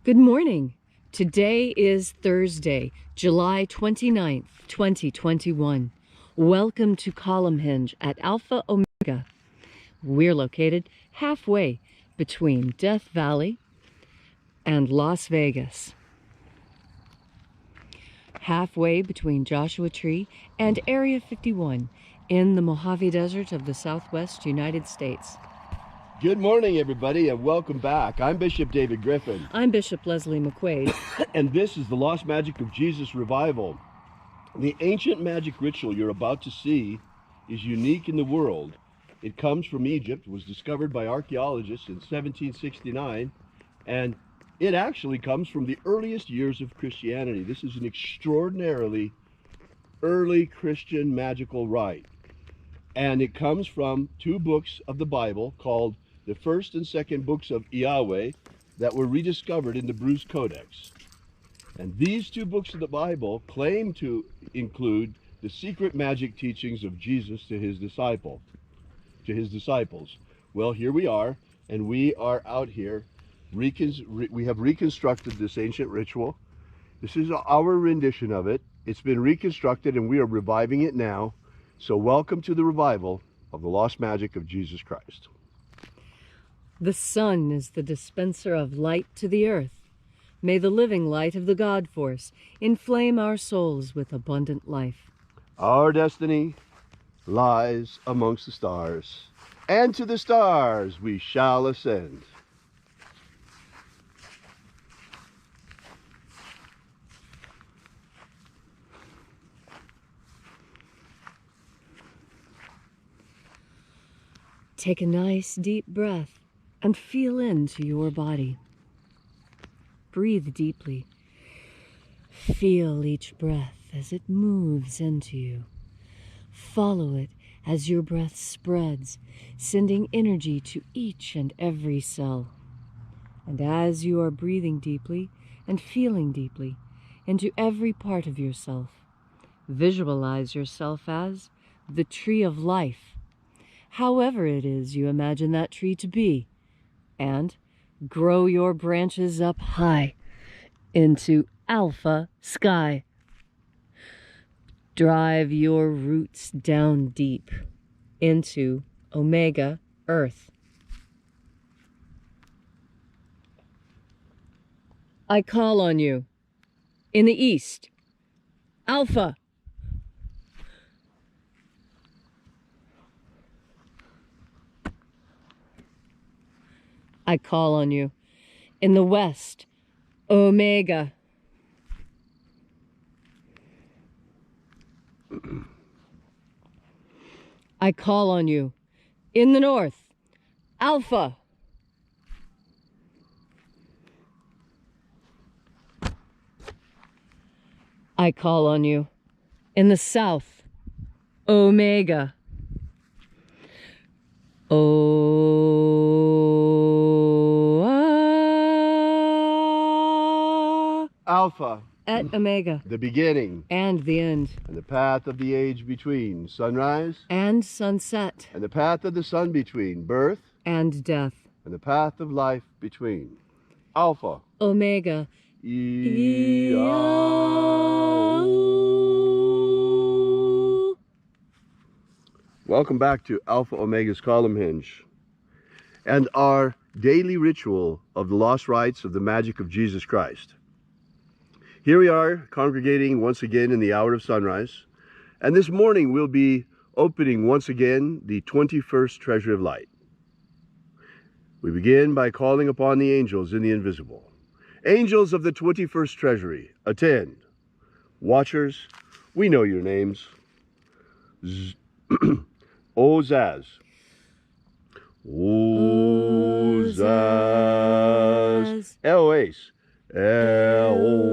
Good morning. Today is Thursday, July 29th, 2021. Welcome to Column Hinge at Alpha Omega. We're located halfway between Death Valley and Las Vegas. Halfway between Joshua Tree and Area 51 in the Mojave Desert of the Southwest United States. Good morning, everybody, and welcome back. I'm Bishop David Griffin. I'm Bishop Leslie McQuade. And this is the Lost Magic of Jesus Revival. The ancient magic ritual you're about to see is unique in the world. It comes from Egypt, was discovered by archaeologists in 1769, and it actually comes from the earliest years of Christianity. This is an extraordinarily early Christian magical rite. And it comes from two books of the Bible called the first and second books of Yahweh that were rediscovered in the Bruce Codex. And these two books of the Bible claim to include the secret magic teachings of Jesus to his disciples. Well, here we are, and we are out here. We have reconstructed this ancient ritual. This is our rendition of it. It's been reconstructed, and we are reviving it now. So welcome to the revival of the lost magic of Jesus Christ. The sun is the dispenser of light to the earth. May the living light of the God force inflame our souls with abundant life. Our destiny lies amongst the stars, and to the stars we shall ascend. Take a nice deep breath and feel into your body. Breathe deeply. Feel each breath as it moves into you. Follow it as your breath spreads, sending energy to each and every cell. And as you are breathing deeply and feeling deeply into every part of yourself, visualize yourself as the tree of life, however it is you imagine that tree to be, and grow your branches up high into alpha sky. Drive your roots down deep into omega earth. I call on you in the east, alpha. I call on you in the west, omega. I call on you in the north, alpha. I call on you in the south, omega. Alpha, at omega, the beginning and the end, and the path of the age between, sunrise and sunset, and the path of the sun between, birth and death, and the path of life between. Alpha, omega, Welcome back to Alpha Omega's Column Hinge and our daily ritual of the lost rites of the magic of Jesus Christ. Here we are congregating once again in the hour of sunrise, and this morning we'll be opening once again the 21st Treasury of Light. We begin by calling upon the angels in the invisible. Angels of the 21st Treasury, attend. Watchers, we know your names. Ozaz. Ozaz. Eloise. Eloise.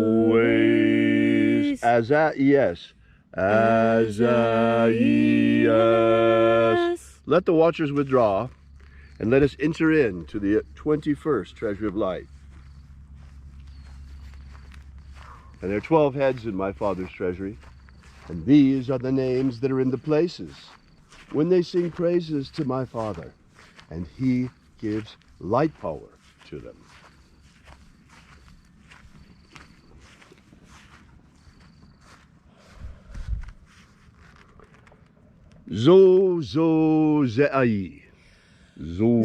Azaias. Azaias. Let the watchers withdraw, and let us enter into the 21st Treasury of Light. And there are 12 heads in my Father's treasury, and these are the names that are in the places when they sing praises to my Father, and he gives light power to them. Zo zo ze'ai. Zo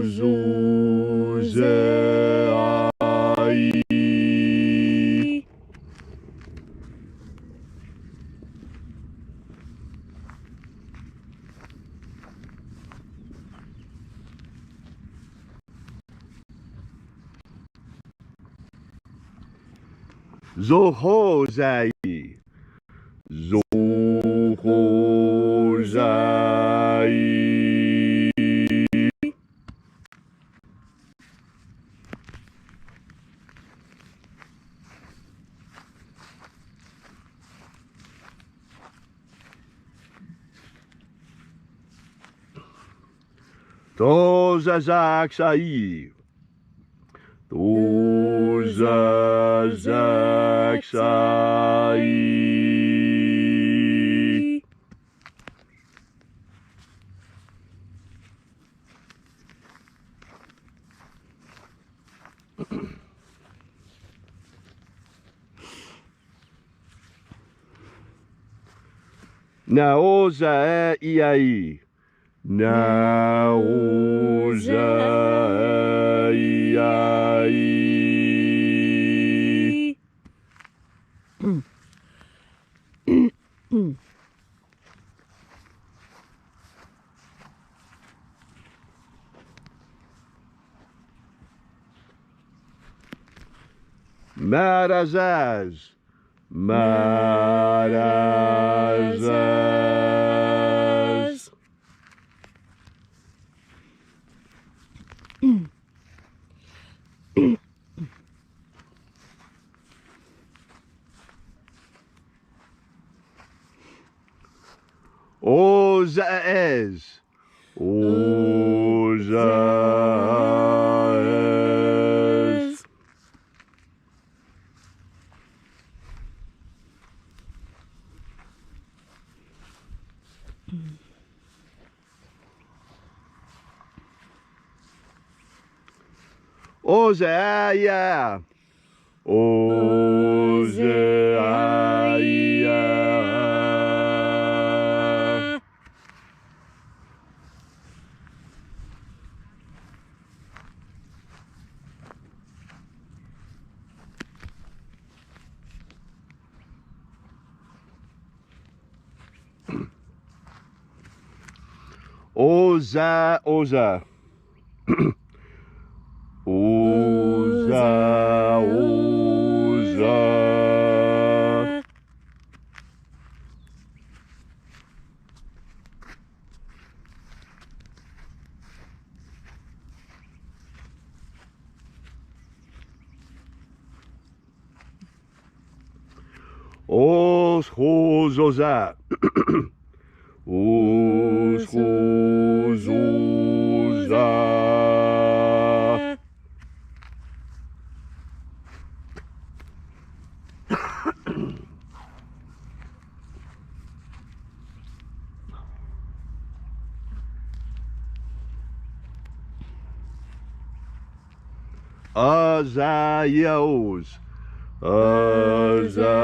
zo ze'ai. Zo ho zai. Zo ho zai. To zazak sai. To zazak sai. Naoza iai. Naoza iai. Marazaz. Marazaz. Ozaez. Ozaez. Ozaia. Ozaia. Oza, oza. Oza, oza. Os, oza. Os, oza. Azaios. Azaios.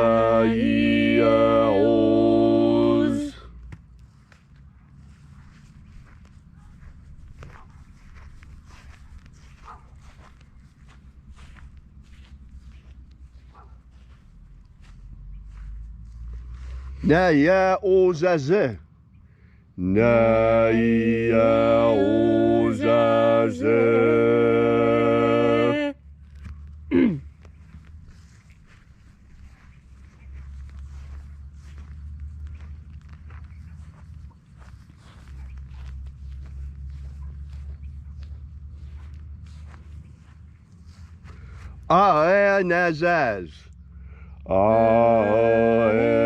Naya ozaze. Naya ozaze. Aenazaz. Aenazaz.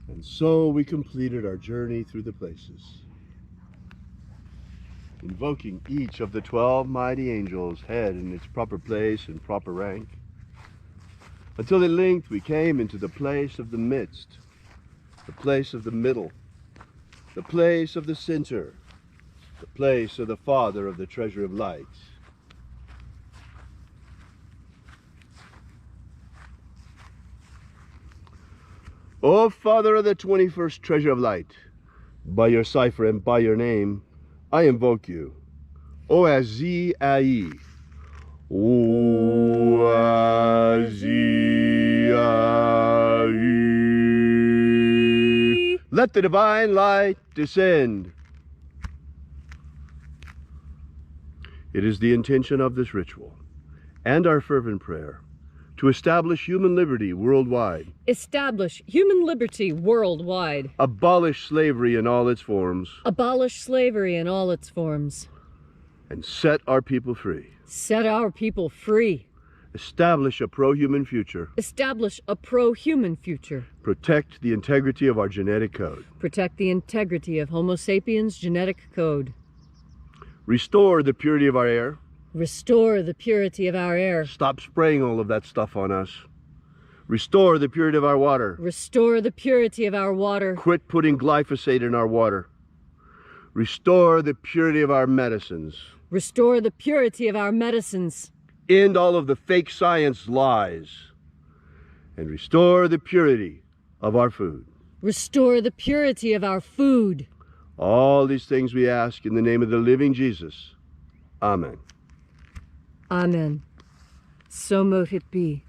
And so we completed our journey through the places, invoking each of the 12 mighty angels' head in its proper place and proper rank, until at length we came into the place of the midst, the place of the middle, the place of the center, the place of the Father of the treasure of light. O Father of the 21st treasure of light, by your cipher and by your name, I invoke you. O Azii, O Azii. Let the divine light descend. It is the intention of this ritual and our fervent prayer to establish human liberty worldwide. Establish human liberty worldwide. Abolish slavery in all its forms. Abolish slavery in all its forms. And set our people free. Set our people free. Establish a pro-human future. Establish a pro-human future. Protect the integrity of our genetic code. Protect the integrity of Homo sapiens' genetic code. Restore the purity of our air. Restore the purity of our air. Stop spraying all of that stuff on us. Restore the purity of our water. Restore the purity of our water. Quit putting glyphosate in our water. Restore the purity of our medicines. Restore the purity of our medicines. End all of the fake science lies. And restore the purity of our food. Restore the purity of our food. All these things we ask in the name of the living Jesus. Amen. Amen. So mote it be.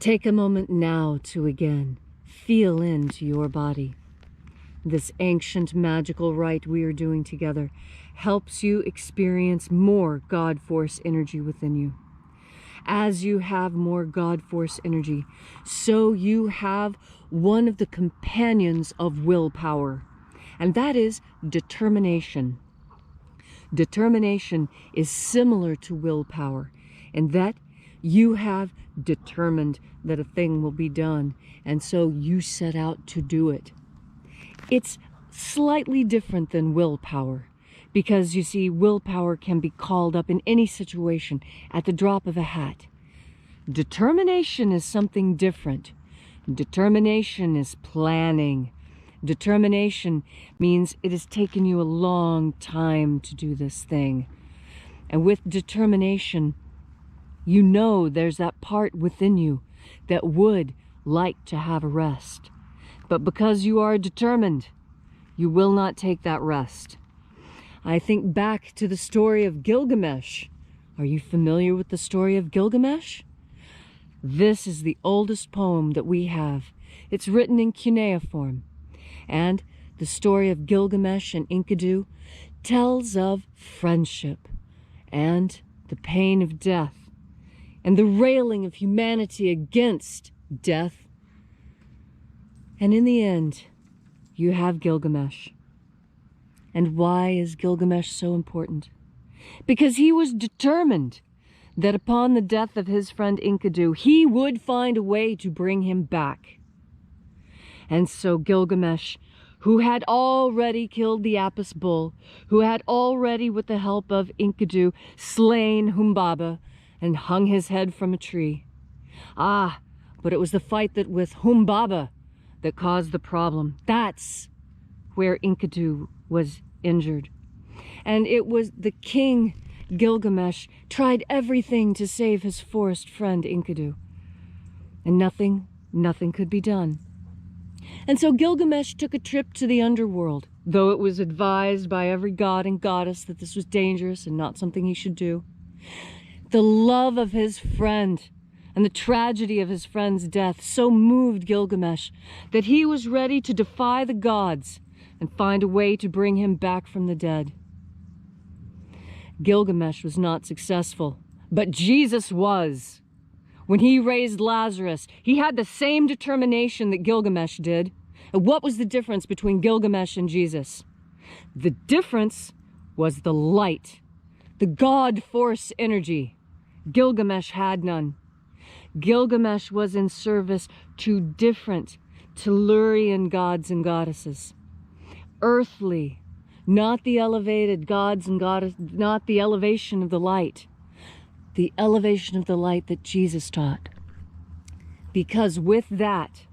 Take a moment now to again feel into your body. This ancient magical rite we are doing together helps you experience more God Force energy within you. As you have more God Force energy, so you have one of the companions of willpower, and that is determination. Determination is similar to willpower in that you have determined that a thing will be done, and so you set out to do it. It's slightly different than willpower because, you see, willpower can be called up in any situation at the drop of a hat. Determination is something different. Determination is planning. Determination means it has taken you a long time to do this thing. And with determination, you know there's that part within you that would like to have a rest. But because you are determined, you will not take that rest. I think back to the story of Gilgamesh. Are you familiar with the story of Gilgamesh? This is the oldest poem that we have. It's written in cuneiform. And the story of Gilgamesh and Enkidu tells of friendship and the pain of death and the railing of humanity against death. And in the end, you have Gilgamesh. And why is Gilgamesh so important? Because he was determined that upon the death of his friend Enkidu, he would find a way to bring him back. And so Gilgamesh, who had already killed the Apis bull, who had already, with the help of Enkidu, slain Humbaba and hung his head from a tree. But it was the fight with Humbaba that caused the problem. That's where Enkidu was injured. And it was the king, Gilgamesh, tried everything to save his forest friend Enkidu. And nothing could be done. And so Gilgamesh took a trip to the underworld, though it was advised by every god and goddess that this was dangerous and not something he should do. The love of his friend and the tragedy of his friend's death so moved Gilgamesh that he was ready to defy the gods and find a way to bring him back from the dead. Gilgamesh was not successful, but Jesus was. When he raised Lazarus, he had the same determination that Gilgamesh did. And what was the difference between Gilgamesh and Jesus? The difference was the light, the God Force energy. Gilgamesh had none. Gilgamesh was in service to different Tellurian gods and goddesses. Earthly, not the elevated gods and goddesses, not the elevation of the light. The elevation of the light that Jesus taught. Because with that,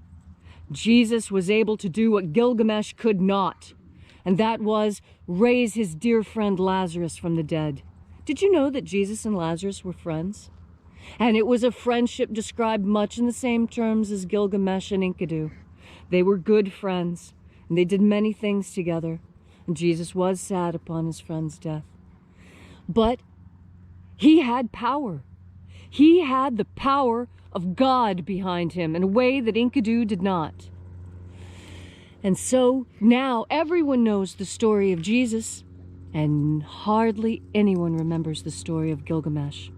Jesus was able to do what Gilgamesh could not, and that was raise his dear friend Lazarus from the dead. Did you know that Jesus and Lazarus were friends? And it was a friendship described much in the same terms as Gilgamesh and Enkidu. They were good friends, and they did many things together. And Jesus was sad upon his friend's death. But he had power. He had the power of God behind him in a way that Enkidu did not. And so now everyone knows the story of Jesus, and hardly anyone remembers the story of Gilgamesh.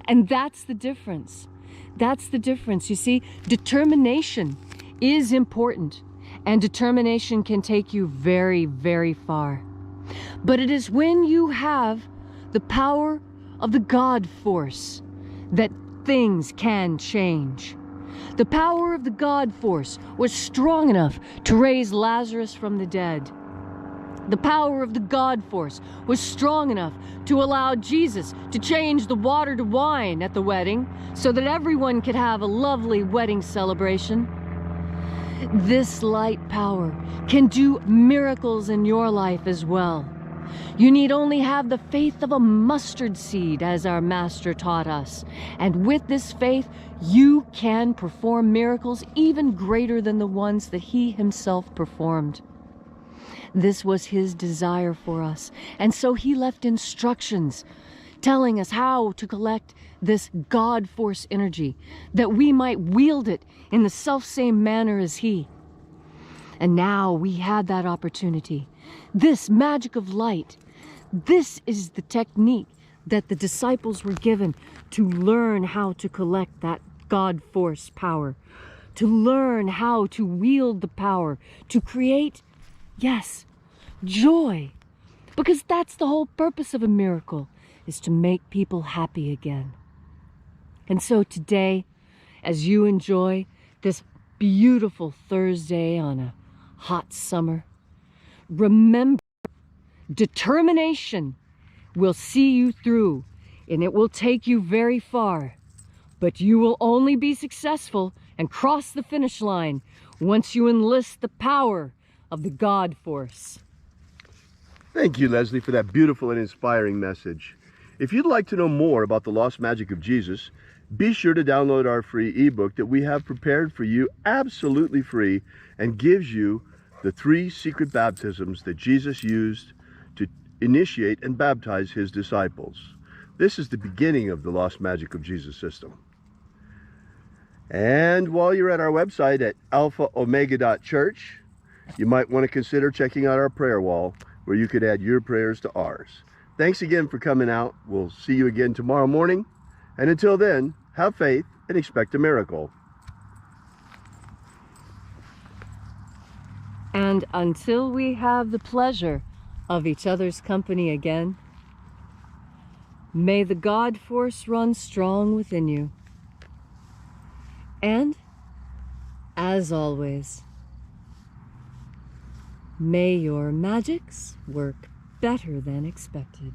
And that's the difference. That's the difference. You see, determination is important, and determination can take you very, very far. But it is when you have the power of the God force that things can change. The power of the God force was strong enough to raise Lazarus from the dead. The power of the God force was strong enough to allow Jesus to change the water to wine at the wedding so that everyone could have a lovely wedding celebration. This light power can do miracles in your life as well. You need only have the faith of a mustard seed, as our master taught us. And with this faith, you can perform miracles even greater than the ones that he himself performed. This was his desire for us. And so he left instructions telling us how to collect this God force energy, that we might wield it in the selfsame manner as he. And now we had that opportunity. This magic of light, this is the technique that the disciples were given to learn how to collect that God force power, to learn how to wield the power, to create, yes, joy. Because that's the whole purpose of a miracle, is to make people happy again. And so today, as you enjoy this beautiful Thursday on a hot summer, remember, determination will see you through, and it will take you very far. But you will only be successful and cross the finish line once you enlist the power of the God force. Thank you, Leslie, for that beautiful and inspiring message. If you'd like to know more about the lost magic of Jesus, be sure to download our free ebook that we have prepared for you absolutely free and gives you the 3 secret baptisms that Jesus used to initiate and baptize his disciples. This is the beginning of the Lost Magic of Jesus system. And while you're at our website at alphaomega.church, you might want to consider checking out our prayer wall where you could add your prayers to ours. Thanks again for coming out. We'll see you again tomorrow morning. And until then, have faith and expect a miracle. And until we have the pleasure of each other's company again, may the God force run strong within you. And, as always, may your magics work better than expected.